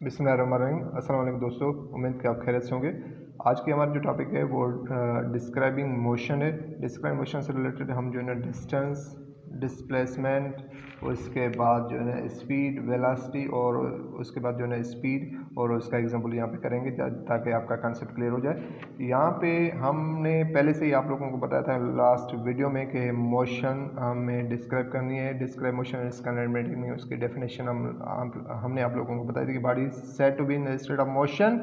बिस्मिल्लाहिर्रहमानिर्रहीम। अस्सलाम वालेकुम दोस्तों, उम्मीद कि आप खैरियत से होंगे। आज की हमारी जो टॉपिक है वो डिस्क्राइबिंग मोशन है। डिस्क्राइब मोशन से रिलेटेड हम जो है ना डिस्टेंस, डिस्प्लेसमेंट, उसके बाद जो है ना स्पीड, वेलोसिटी और उसके बाद जो है ना स्पीड और उसका एग्जांपल यहाँ पे करेंगे ताकि आपका कांसेप्ट क्लियर हो जाए। यहाँ पे हमने पहले से ही आप लोगों को बताया था लास्ट वीडियो में कि मोशन हमें डिस्क्राइब करनी है। डिस्क्राइब मोशन इस काइनेमेटिक में उसकी डेफिनेशन हमने आप लोगों को बताई थी कि body said to be in the state of motion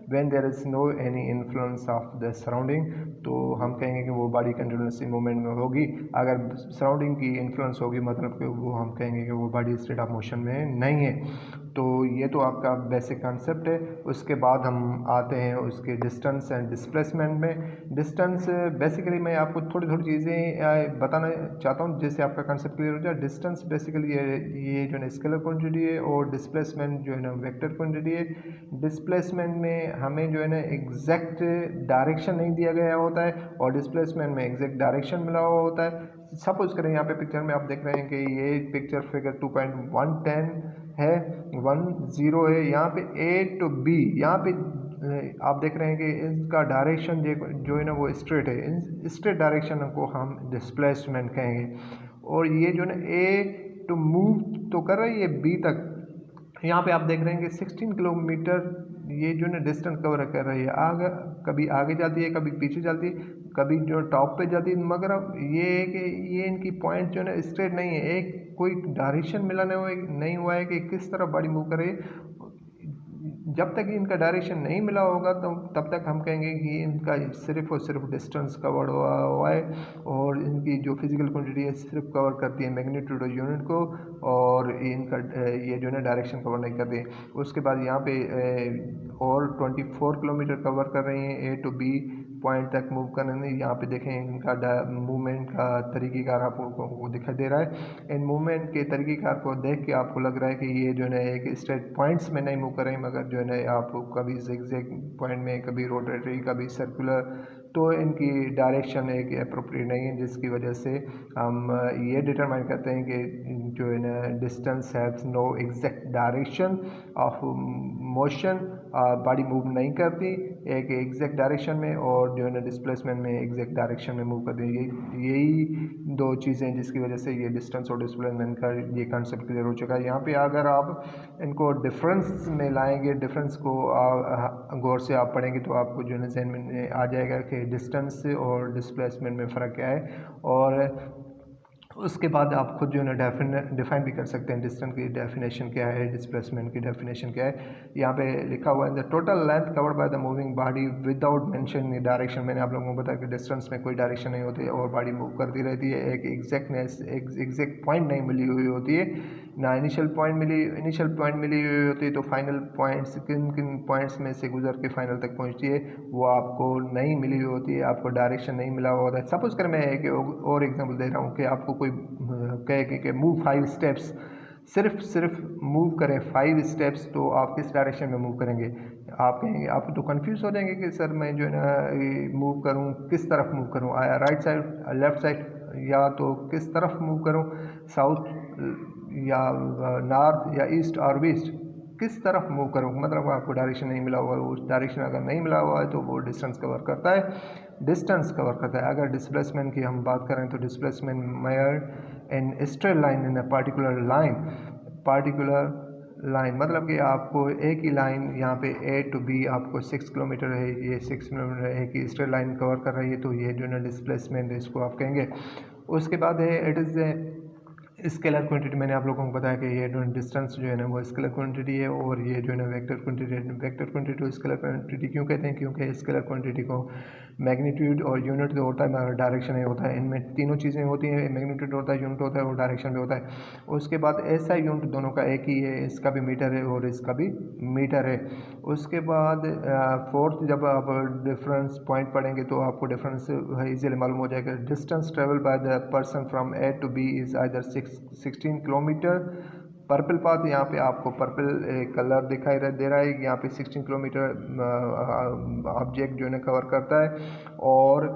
when there is no any influence of the surrounding. तो हम कहेंगे कि वो बॉडी कंटिन्यूसली मूवमेंट में होगी। अगर सराउंडिंग की इन्फ्लुएंस होगी मतलब कि वो हम कहेंगे कि वो बॉडी स्टेट ऑफ मोशन में नहीं है। तो ये तो आपका बेसिक कॉन्सेप्ट है। उसके बाद हम आते हैं उसके डिस्टेंस एंड डिस्प्लेसमेंट में। डिस्टेंस बेसिकली मैं आपको थोड़ी थोड़ी चीज़ें बताना चाहता हूँ जिससे आपका कॉन्सेप्ट क्लियर हो जाए। डिस्टेंस बेसिकली ये जो है स्केलर क्वांटिटी है और डिस्प्लेसमेंट जो है ना वेक्टर क्वांटिटी है। डिस्प्लेसमेंट में हमें जो है ना एग्जैक्ट डायरेक्शन नहीं दिया गया होता है और डिस्प्लेसमेंट में एग्जैक्ट डायरेक्शन मिला हुआ होता है। सपोज करें यहाँ पे पिक्चर में आप देख रहे हैं कि ये पिक्चर फिगर 2.110 है, 10 है। यहाँ पे ए टू बी, यहाँ पे आप देख रहे हैं कि इसका डायरेक्शन जो है ना वो स्ट्रेट है। इन स्ट्रेट डायरेक्शन को हम डिस्प्लेसमेंट कहेंगे। और ये जो है ना ए टू मूव तो कर रही है बी तक, यहाँ पे आप देख रहे हैं कि 16 किलोमीटर ये जो है डिस्टेंस कवर कर रही है। आगे कभी आगे जाती है, कभी पीछे जाती है, कभी जो टॉप पे जाती है। मगर अब ये है कि ये इनकी पॉइंट जो है ना स्ट्रेट नहीं है, एक कोई डायरेक्शन मिला नहीं हुआ है कि किस तरफ बॉडी मूव करे। जब तक इनका डायरेक्शन नहीं मिला होगा तो तब तक हम कहेंगे कि इनका सिर्फ और सिर्फ डिस्टेंस कवर हुआ है और इनकी जो फिजिकल क्वांटिटी है सिर्फ कवर करती है मैग्नीट्यूड और यूनिट को, और इनका ये जो है ना डायरेक्शन कवर नहीं करती। उसके बाद यहाँ पे और 24 किलोमीटर कवर कर रही हैं ए टू बी पॉइंट तक मूव करने। यहाँ पे देखें इनका मूवमेंट का तरीक़ेकार आपको दिखाई दे रहा है। इन मूवमेंट के तरीक़ेकार को देख के आपको लग रहा है कि ये जो है ना एक स्ट्रेट पॉइंट्स में नहीं मूव कर रहे हैं, मगर जो है ना आप कभी ज़िगज़ैग पॉइंट में, कभी रोटेटरी, कभी सर्कुलर। तो इनकी डायरेक्शन एक अप्रोप्रिएट नहीं है, जिसकी वजह से हम ये डिटरमाइन करते हैं कि जो है ना distance haves no exact direction of motion. Body move नहीं करती एक एग्जैक्ट डायरेक्शन में, और जो है ना डिस्प्लेसमेंट में एग्जैक्ट डायरेक्शन में मूव करती है। यही दो चीज़ें जिसकी वजह से ये डिस्टेंस और डिस्प्लेसमेंट का ये कॉन्सेप्ट क्लियर हो चुका है। यहाँ पे अगर आप इनको डिफरेंस में लाएंगे, डिफरेंस को गौर से आप पढ़ेंगे तो आपको जो है जहन में आ जाएगा कि डिस्टेंस और डिस्प्लेसमेंट में फ़र्क क्या है। और उसके बाद आप खुद जो है ना डिफाइन भी कर सकते हैं डिस्टेंस की डेफिनेशन क्या है, डिस्प्लेसमेंट की डेफिनेशन क्या है। यहाँ पे लिखा हुआ है the total length covered by the moving body without mentioning direction. मैंने आप लोगों को बताया कि डिस्टेंस में कोई डायरेक्शन नहीं होती है और बॉडी मूव करती रहती है। एक एग्जैक्ट पॉइंट नहीं मिली हुई होती है, ना इनिशियल पॉइंट मिली हुई होती है। तो फाइनल पॉइंट्स किन किन पॉइंट्स में से गुजर के फाइनल तक पहुँचती है वो आपको नहीं मिली हुई होती है, आपको डायरेक्शन नहीं मिला हुआ होता है। सपोज कर मैं एक और एग्जांपल दे रहा हूँ कि आपको कोई कहे कि मूव 5 स्टेप्स, सिर्फ मूव करें 5 स्टेप्स, तो आप किस डायरेक्शन में मूव करेंगे? आप कहेंगे, आप तो कंफ्यूज हो जाएंगे कि सर मैं जो है ना मूव करूँ, किस तरफ मूव करूँ, राइट साइड, लेफ्ट साइड, या तो किस तरफ मूव करूँ, साउथ या नॉर्थ या ईस्ट और वेस्ट, किस तरफ मूव करूँ? मतलब आपको डायरेक्शन नहीं मिला हुआ है। उस डायरेक्शन अगर नहीं मिला हुआ है तो वो डिस्टेंस कवर करता है, डिस्टेंस कवर करता है। अगर डिस्प्लेसमेंट की हम बात करें तो displacement measured in straight line in a particular line मतलब कि आपको एक ही लाइन यहाँ पे ए टू बी आपको 6 किलोमीटर है, ये 6 किलोमीटर है कि स्ट्रेट लाइन कवर कर रही है, तो ये जो है ना डिस्प्लेसमेंट इसको आप कहेंगे। उसके बाद है इट इज़ स्केलर क्वांटिटी। मैंने आप लोगों को बताया कि ये जो डिस्टेंस जो है ना वो स्केलर क्वांटिटी है और ये जो है ना वेक्टर क्वांटिटी है। वेक्टर क्वांटिटी को स्केलर क्वांटिटी क्यों कहते हैं? क्योंकि स्केलर क्वांटिटी को मैग्नीट्यूड और यूनिट जो होता है मगर डायरेक्शन नहीं होता है। इनमें तीनों चीज़ें होती हैं, मैग्नीट्यूड होता है, यूनिट होता है और डायरेक्शन भी होता है। उसके बाद ऐसा यूनिट दोनों का एक ही है, इसका भी मीटर है और इसका भी मीटर है। उसके बाद फोर्थ जब आप डिफरेंस पॉइंट पढ़ेंगे तो आपको डिफरेंस इजीली मालूम हो जाएगा। Distance travel by the person from A to B is either 16 kilometre. Purple path, यहाँ पे आपको पर्पल कलर दिखाई दे रहा है, यहाँ पे 16 किलोमीटर ऑब्जेक्ट जो है कवर करता है। और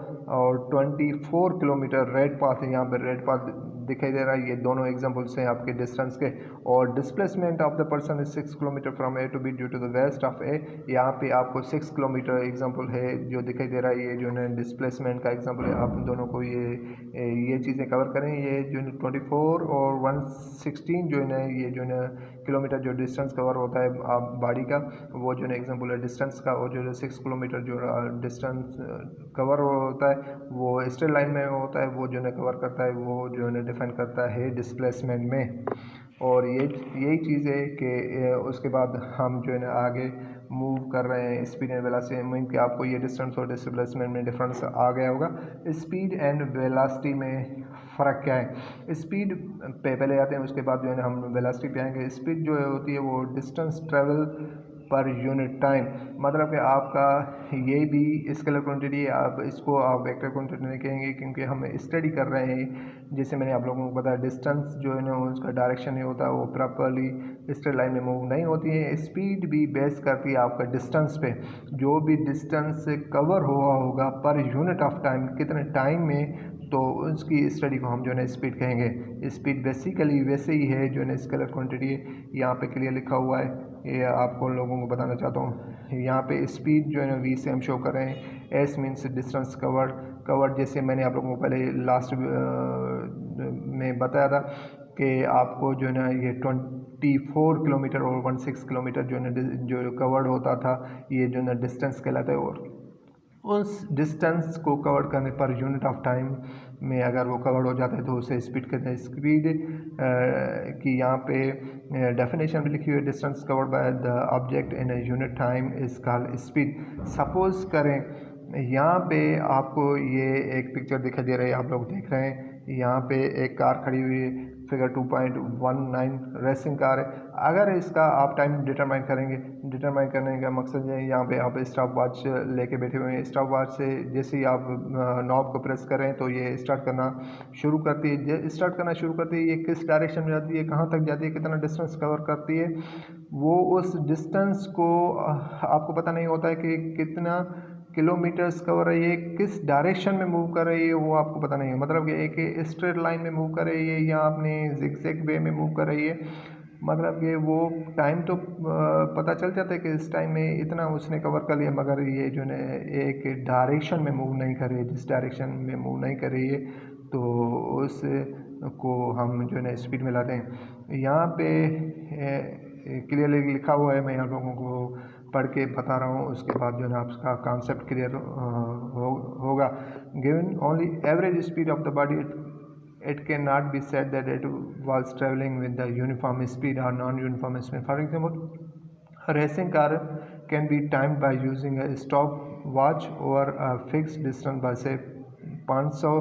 24 किलोमीटर रेड पाथ है, यहाँ पे रेड पाथ दिखाई दे रहा है। ये दोनों एग्जांपल्स हैं आपके डिस्टेंस के। और displacement of the person is 6 kilometre from A to B due to the west of A. यहाँ पे आपको 6 किलोमीटर एग्जांपल है जो दिखाई दे रहा है। ये जो है डिस्प्लेसमेंट का एग्जांपल है। आप दोनों को ये चीज़ें कवर करें। ये जो 24 और 116 जो है ना, ये जो है किलोमीटर जो डिस्टेंस कवर होता है आप बॉडी का, वो जो है एग्जांपल है डिस्टेंस का। और जो है 6 किलोमीटर जो डिस्टेंस कवर होता है वो स्ट्रेट लाइन में होता है, वो जो है कवर करता है, वो जो है डिफाइन करता है डिस्प्लेसमेंट में। और यही चीज़ है कि उसके बाद हम जो है ना आगे मूव कर रहे हैं स्पीड एंड वेलोसिटी। मीन कि आपको ये डिस्टेंस और डिस्प्लेसमेंट में डिफरेंस आ गया होगा। स्पीड एंड वेलोसिटी में फ़र्क क्या है? स्पीड पे पहले आते हैं, उसके बाद जो है ना हम वेलोसिटी पे आएंगे। स्पीड जो होती है वो distance travel per unit time, मतलब कि आपका ये भी स्केलर क्वांटिटी है। आप इसको आप वेक्टर क्वांटिटी नहीं कहेंगे क्योंकि हम स्टडी कर रहे हैं। जैसे मैंने आप लोगों को बताया डिस्टेंस जो है ना उसका डायरेक्शन नहीं होता, वो प्रॉपरली स्ट्रेट लाइन में मूव नहीं होती है। स्पीड भी बेस करती है आपका डिस्टेंस पे। जो भी डिस्टेंस कवर हुआ होगा पर यूनिट ऑफ टाइम, कितने टाइम में, तो उसकी स्टडी को हम जो है स्पीड कहेंगे। स्पीड बेसिकली वैसे ही है जो है स्केलर क्वांटिटी है। यहाँ पे क्लियर लिखा हुआ है, ये आपको लोगों को बताना चाहता हूँ। यहाँ पे स्पीड जो है ना वी से हम शो कर रहे हैं। एस मीन्स डिस्टेंस कवर्ड जैसे मैंने आप लोगों को पहले लास्ट में बताया था कि आपको जो है ना ये 24 किलोमीटर और 16 किलोमीटर जो है जो कवर्ड होता था, ये जो है ना डिस्टेंस कहलाता है। और उस डिस्टेंस को कवर करने पर यूनिट ऑफ टाइम में अगर वो कवर हो जाता है तो उसे स्पीड कहते हैं। स्पीड की यहाँ पे डेफिनेशन भी लिखी हुई है। Distance covered by the object in a unit time is called speed. Suppose करें यहाँ पे आपको ये एक पिक्चर दिखाई दे रही है, आप लोग देख रहे हैं यहाँ पे एक कार खड़ी हुई है, फिगर 2.19 रेसिंग कार है। अगर इसका आप टाइम डिटरमाइन करेंगे, डिटरमाइन करने का मकसद है यहाँ पे आप स्टॉप वॉच लेके बैठे हुए हैं। स्टॉप वॉच से जैसे ही आप नॉब को प्रेस करें तो ये स्टार्ट करना शुरू करती है। स्टार्ट करना शुरू करती है, ये किस डायरेक्शन में जाती है, कहाँ तक जाती है, कितना डिस्टेंस कवर करती है, वो उस डिस्टेंस को आपको पता नहीं होता है कि कितना किलोमीटर्स कवर है, ये किस डायरेक्शन में मूव कर रही है वो आपको पता नहीं है। मतलब कि एक स्ट्रेट लाइन में मूव कर रही है या अपने जिगजैग वे में मूव कर रही है। मतलब कि वो टाइम तो पता चल जाता है कि इस टाइम में इतना उसने कवर कर लिया, मगर ये जो है एक डायरेक्शन में मूव नहीं कर रही है। जिस डायरेक्शन में मूव नहीं कर रही है तो उस को हम जो है स्पीड में लाते हैं। यहाँ पे क्लियरली लिखा हुआ है, मैं आप लोगों को पढ़ के बता रहा हूँ, उसके बाद जो है आपका कॉन्सेप्ट क्लियर होगा। Given only average speed of the body, it cannot be said that it was traveling with the uniform speed or non-uniform speed. For example, a racing car can be timed by using a stopwatch over a fixed distance by say 500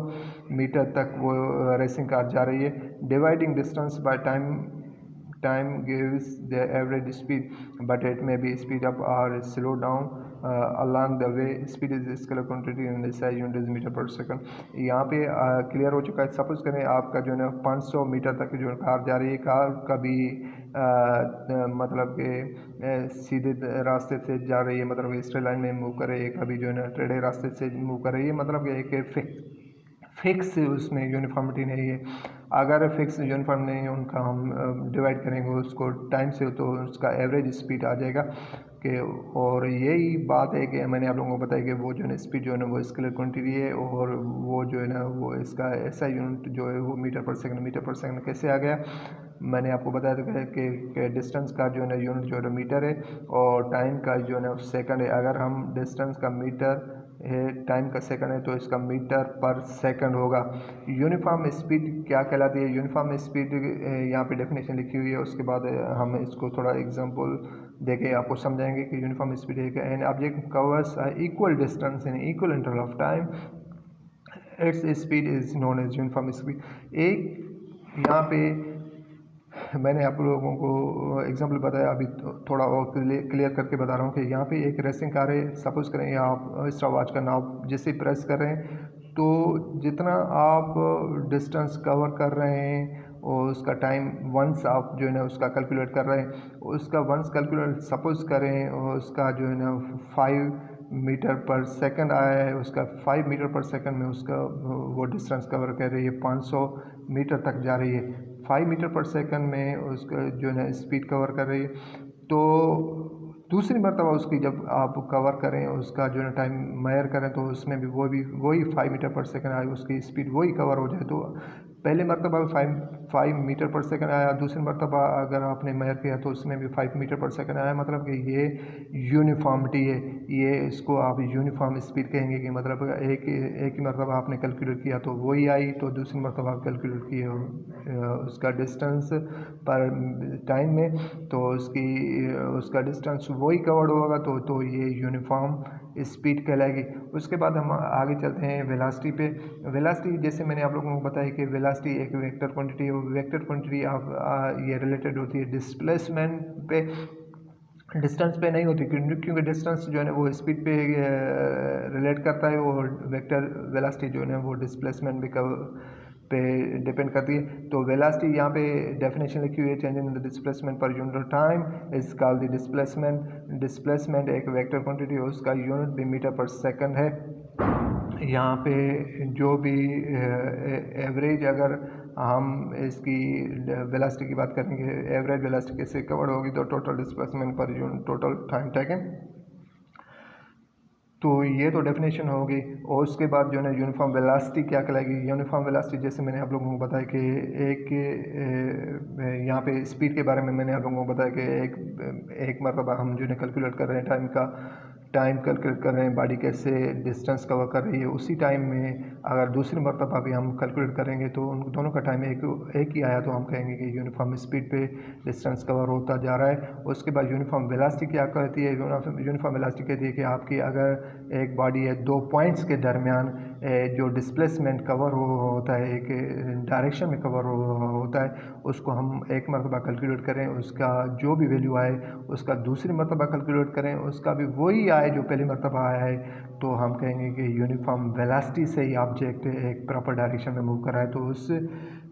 metre तक वो racing car जा रही है। Dividing distance by time gives the average speed, but it may be speed up or slow down along the way. Speed is scalar quantity in the size unit is meter per second. यहाँ पे clear हो चुका है। Suppose करें आपका जो है ना 500 मीटर तक जो कार जा रही है, कार कभी मतलब कि सीधे रास्ते से जा रही है, मतलब स्ट्रेट लाइन में मूव कर रही है, कभी जो है ना टेढ़े रास्ते से मूव कर रही है। मतलब एक फिक्स उसमें यूनिफॉर्मिटी नहीं है। अगर फिक्स यूनिफॉर्म नहीं है उनका हम डिवाइड करेंगे उसको टाइम से, तो उसका एवरेज स्पीड आ जाएगा कि। और यही बात है कि मैंने आप लोगों को बताया कि वो जो है स्पीड जो है ना वो स्केलर क्वांटिटी है, और वो जो है ना वो इसका ऐसा यूनिट जो है वो मीटर पर सेकंड कैसे आ गया। मैंने आपको बताया था कि डिस्टेंस का जो है ना यूनिट जो है मीटर है और टाइम का जो है ना सेकंड है। अगर हम डिस्टेंस का मीटर है, टाइम का सेकंड है, तो इसका मीटर पर सेकंड होगा। यूनिफॉर्म स्पीड क्या कहलाती है? यूनिफॉर्म स्पीड यहाँ पे डेफिनेशन लिखी हुई है, उसके बाद हम इसको थोड़ा एग्जांपल देके आपको समझाएंगे कि यूनिफॉर्म स्पीड है an object covers equal distance in equal interval of time, its speed is known as uniform speed. एक यहाँ पे मैंने आप लोगों को एग्जांपल बताया, अभी थोड़ा और क्लियर करके बता रहा हूँ कि यहाँ पे एक रेसिंग कार है। सपोज करें आप स्टॉप वॉच का नाम जैसे प्रेस कर रहे हैं तो जितना आप डिस्टेंस कवर कर रहे हैं और उसका टाइम वंस आप जो है ना उसका कैलकुलेट कर रहे हैं, उसका वंस कैलकुलेट सपोज करें और उसका जो है ना मीटर पर सेकंड आया है, उसका 5 मीटर पर सेकंड में उसका वो डिस्टेंस कवर कर रही है, 500 मीटर तक जा रही है, 5 मीटर पर सेकंड में उसका जो है स्पीड कवर कर रही है। तो दूसरी मरतबा उसकी जब आप कवर करें, उसका जो है टाइम मेजर करें, तो उसमें भी वही 5 मीटर पर सेकंड आए, उसकी स्पीड वही कवर हो जाए। तो पहले मरतबा 5 मीटर पर सेकंड आया, दूसरी मरतबा अगर आपने मेजर किया तो उसमें भी 5 मीटर पर सेकंड आया, मतलब कि ये यूनिफॉर्मिटी है। ये इसको आप यूनिफॉर्म स्पीड कहेंगे कि मतलब एक ही मरतबा आपने कैलकुलेट किया तो वही आई, तो दूसरी मरतबा आप कैलकुलेट किए उसका डिस्टेंस पर टाइम में, तो उसका डिस्टेंस वही कवर्ड होगा, तो ये यूनिफॉर्म स्पीड कहलाएगी। उसके बाद हम आगे चलते हैं वेलोसिटी पे। वेलोसिटी जैसे मैंने आप लोगों को बताया कि वेलोसिटी एक वेक्टर क्वांटिटी है। वेक्टर क्वांटिटी ये रिलेटेड होती है डिस्प्लेसमेंट पे, डिस्टेंस पे नहीं होती, क्योंकि डिस्टेंस जो है ना वो स्पीड पे रिलेट करता है, और वेक्टर वेलोसिटी जो है ना वो डिस्प्लेसमेंट पे डिपेंड करती है। तो वेलोसिटी यहाँ पे डेफिनेशन लिखी हुई है, change in the displacement per unit of time is called the displacement. Displacement एक वेक्टर क्वांटिटी है, उसका यूनिट भी मीटर पर सेकंड है। यहाँ पे जो भी एवरेज, अगर हम इसकी वेलोसिटी की बात करेंगे, एवरेज वेलोसिटी कैसे कवर होगी, तो total displacement per unit total time taken. तो ये तो डेफिनेशन होगी। और उसके बाद जो है ना यूनिफॉर्म वेलोसिटी क्या कहलाएगी। यूनिफॉर्म वेलोसिटी जैसे मैंने आप लोगों को बताया कि यहाँ पे स्पीड के बारे में मैंने आप लोगों को बताया कि एक मरतबा हम जो है कैलकुलेट कर रहे हैं टाइम कैलकुलेट कर रहे हैं, बॉडी कैसे डिस्टेंस कवर कर रही है, उसी टाइम में अगर दूसरी मरतबा भी हम कैलकुलेट करेंगे तो उन दोनों का टाइम एक ही आया, तो हम कहेंगे कि यूनिफॉर्म स्पीड पे डिस्टेंस कवर होता जा रहा है। उसके बाद यूनिफॉर्म वेलोसिटी क्या कहती है। यूनिफॉर्म वेलोसिटी कहती है कि आपकी अगर एक बॉडी है, दो पॉइंट्स के दरमियान जो डिस्प्लेसमेंट कवर होता है, एक डायरेक्शन में कवर होता है, उसको हम एक मरतबा कैलकुलेट करें, उसका जो भी वैल्यू आए उसका दूसरी मरतबा कैलकुलेट करें, उसका भी वही आए जो पहली मरतबा आया है, तो हम कहेंगे कि यूनिफॉर्म वेलोसिटी से ही ऑब्जेक्ट एक प्रॉपर डायरेक्शन में मूव कर रहा है। तो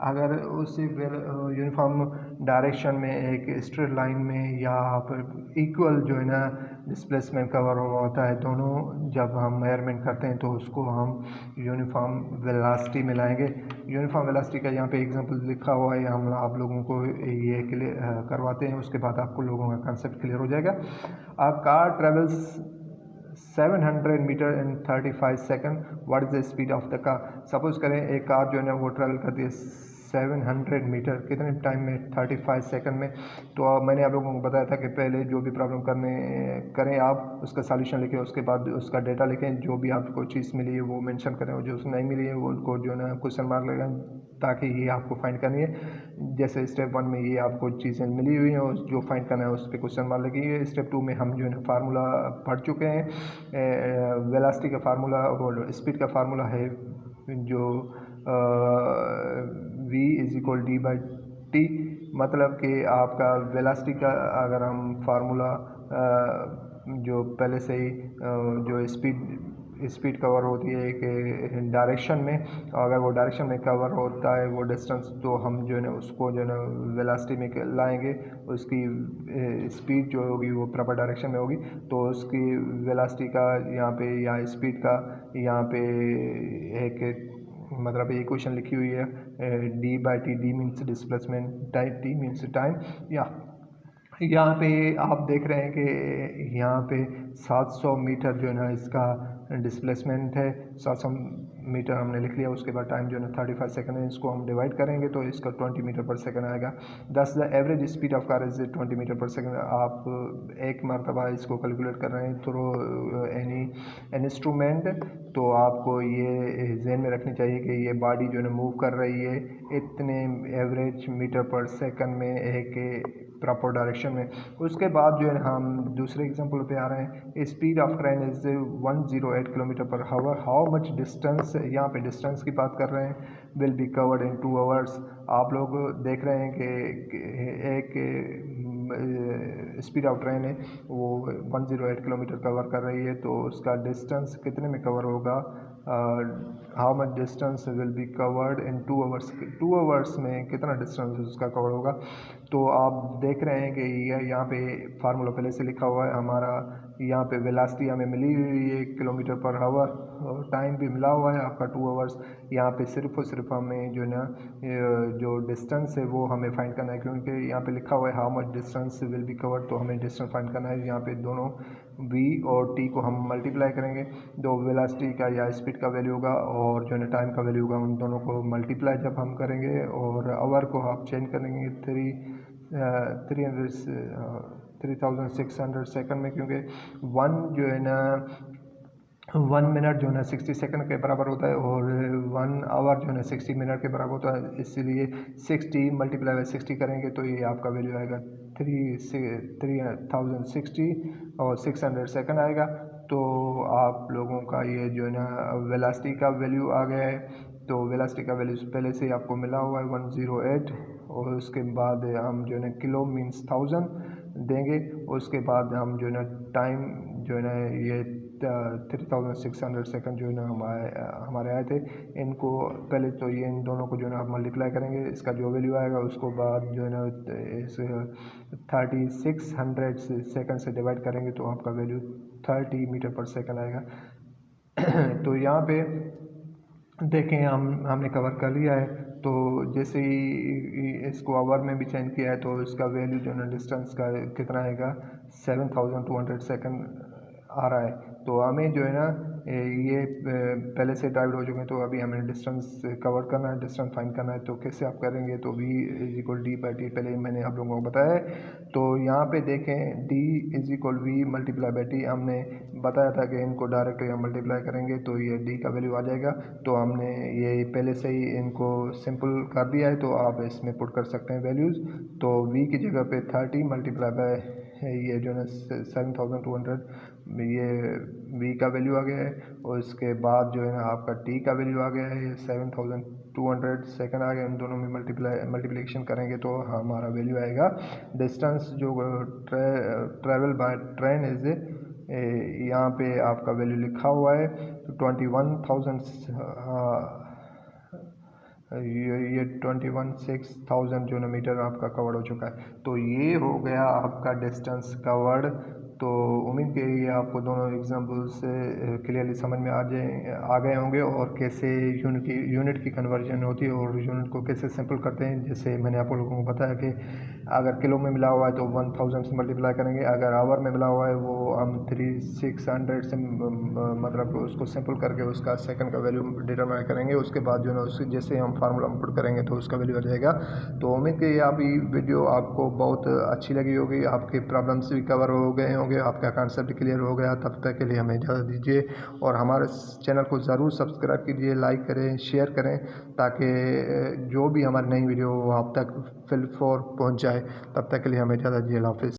अगर उस यूनिफॉर्म डायरेक्शन में एक स्ट्रेट लाइन में या पर इक्वल जो है ना डिस्प्लेसमेंट कवर होता है, दोनों जब हम मेजरमेंट करते हैं तो उसको हम यूनिफॉर्म वेलोसिटी में लाएंगे। यूनिफॉर्म वेलोसिटी का यहाँ पे एग्जांपल लिखा हुआ है, हम आप लोगों को ये क्लियर करवाते हैं, उसके बाद आपको लोगों का कंसेप्ट क्लियर हो जाएगा। A car travels 700 metre in 35 second, what is the speed of the car. Suppose करें एक कार जो है ना वो ट्रेवल करती है 700 मीटर कितने टाइम में, 35 सेकंड में। तो मैंने आप लोगों को बताया था कि पहले जो भी प्रॉब्लम करें आप उसका सॉल्यूशन लिखें, उसके बाद उसका डेटा लिखें, जो भी आपको चीज़ मिली है वो मेंशन करें, और जो नहीं मिली है वो उनको जो है ना क्वेश्चन मार्क लगाएं, ताकि ये आपको फाइंड करनी है। जैसे स्टेप 1 में ये आपको चीज़ें मिली हुई हैं और जो फाइंड करना है उस पर क्वेश्चन मार्क लगी। स्टेप 2 में हम जो है फार्मूला पढ़ चुके हैं। वेलोसिटी का फार्मूला और स्पीड का फार्मूला है जो v is equal D by T, मतलब कि आपका वेलोसिटी का अगर हम फार्मूला जो पहले से ही जो स्पीड कवर होती है एक डायरेक्शन में, अगर वो डायरेक्शन में कवर होता है वो डिस्टेंस, तो हम जो है ना उसको जो है ना वेलोसिटी में लाएंगे, उसकी स्पीड जो होगी वो प्रॉपर डायरेक्शन में होगी, तो उसकी वेलोसिटी का यहाँ पे या स्पीड का यहाँ पे एक मतलब ये क्वेश्चन लिखी हुई है D by T, D means displacement, T means time. या यहाँ पे आप देख रहे हैं कि यहाँ पे 700 मीटर जो है ना इसका डिस्प्लेसमेंट है, 700 मीटर हमने लिख लिया। उसके बाद टाइम जो है ना 35 सेकंड है, इसको हम डिवाइड करेंगे तो इसका 20 मीटर पर सेकंड आएगा। Thus the average speed of car is 20 metre per second. आप एक मरतबा इसको कैलकुलेट कर रहे हैं थ्रू एनी इंस्ट्रूमेंट, तो आपको ये जहन में रखनी चाहिए कि ये बॉडी जो है ना मूव कर रही है इतने एवरेज मीटर पर सेकंड में एक प्रॉपर डायरेक्शन में। उसके बाद जो है हम दूसरे एग्जांपल पे आ रहे हैं। Speed of train is 108 kilometre पर हावर, हाउ मच डिस्टेंस, यहाँ पे डिस्टेंस की बात कर रहे हैं, will be covered in 2 hours. आप लोग देख रहे हैं कि एक स्पीड ऑफ ट्रेन है वो 108 किलोमीटर कवर कर रही है, तो उसका डिस्टेंस कितने में कवर होगा, how much distance will be covered in 2 hours. 2 hours में कितना डिस्टेंस उसका कवर होगा। तो आप देख रहे हैं कि यहाँ पे फार्मूला पहले से लिखा हुआ है हमारा। यहाँ पे वेलोसिटी हमें मिली हुई है किलोमीटर पर आवर, और टाइम भी मिला हुआ है आपका 2 आवर्स। यहाँ पे सिर्फ और सिर्फ हमें जो है ना जो डिस्टेंस है वो हमें फाइंड करना है, क्योंकि यहाँ पे लिखा हुआ है how much distance will be covered, तो हमें डिस्टेंस फाइंड करना है। यहाँ पे दोनों v और t को हम मल्टीप्लाई करेंगे। जो वेलोसिटी का या स्पीड का वैल्यू होगा और जो है टाइम का वैल्यू होगा, उन दोनों को मल्टीप्लाई जब हम करेंगे और आवर को आप चेंज करेंगे 3600 सेकंड में, क्योंकि 1 जो है ना 1 मिनट जो है ना 60 सेकंड के बराबर होता है और 1 आवर जो है ना 60 मिनट के बराबर होता है। इसीलिए 60 मल्टीप्लाई बाई 60 करेंगे तो ये आपका वैल्यू आएगा 3060 और 600 सेकंड आएगा। तो आप लोगों का ये जो है ना वेलोसिटी का वैल्यू आ गया है। तो वेलोसिटी का वैल्यू पहले से ही आपको मिला हुआ है 108, और उसके बाद हम जो है ना किलो मीन्स 1000 देंगे। उसके बाद हम जो है ना टाइम जो है ना ये 3600 सेकंड जो है ना हमारे आए थे। इनको पहले तो ये इन दोनों को जो है ना आप मल्टीप्लाई करेंगे, इसका जो वैल्यू आएगा उसको बाद जो है ना इस 3600 सेकंड से डिवाइड करेंगे तो आपका वैल्यू 30 मीटर पर सेकंड आएगा। तो यहाँ पे देखें हमने कवर कर लिया है। तो जैसे ही इसको आवर में भी चेंज किया है तो इसका वैल्यू जो है ना डिस्टेंस का कितना आएगा 7200 सेकंड आ रहा है। तो हमें जो है ना ये पहले से ड्राइव हो चुके हैं, तो अभी हमें डिस्टेंस कवर करना है, डिस्टेंस फाइंड करना है। तो कैसे आप करेंगे, तो v = d/t पहले मैंने आप लोगों को बताया है। तो यहाँ पे देखें d = v × t, हमने बताया था कि इनको डायरेक्टली हम मल्टीप्लाई करेंगे तो ये d का वैल्यू आ जाएगा। तो हमने ये पहले से ही इनको सिंपल कर दिया है, तो आप इसमें पुट कर सकते हैं वैल्यूज़। तो v की जगह पे 30 मल्टीप्लाई बाय ये जो है ना 7200 ये v का वैल्यू आ गया है, और इसके बाद जो है ना आपका t का वैल्यू आ गया है, ये 7200 सेकंड आ गया। इन दोनों में मल्टीप्लिकेशन करेंगे तो हमारा वैल्यू आएगा डिस्टेंस जो ट्रैवल बाय ट्रेन इज यहाँ पे आपका वैल्यू लिखा हुआ है 21,000 ये 21,600 जो ना मीटर आपका कवर हो चुका है। तो ये हो गया आपका डिस्टेंस कवर्ड। तो उम्मीद की ये आपको दोनों एग्जाम्पल से क्लियरली समझ में आ गए होंगे, और कैसे यूनिट की कन्वर्जन होती है और यूनिट को कैसे सिंपल करते हैं। जैसे मैंने आप लोगों को बताया कि अगर किलो में मिला हुआ है तो 1000 से मल्टीप्लाई करेंगे, अगर आवर में मिला हुआ है वो हम 3600 से मतलब उसको सिंपल करके उसका सेकंड का वैल्यू डिटरमाइन करेंगे। उसके बाद जो है उसके जैसे हम फार्मूला इनपुट करेंगे तो उसका वैल्यू आ जाएगा। तो उम्मीद की आप ये वीडियो आपको बहुत अच्छी लगी होगी, आपके प्रॉब्लम्स भी कवर हो गए होंगे, आपका कॉन्सेप्ट क्लियर हो गया। तब तक के लिए हमें इजाज़त दीजिए, और हमारे चैनल को ज़रूर सब्सक्राइब कीजिए, लाइक करें, शेयर करें, ताकि जो भी हमारी नई वीडियो हो आप तक फुल फॉर पहुँच जाए। तब तक के लिए हमें इजाज़त दीजिए। अल्लाह हाफ़िज़।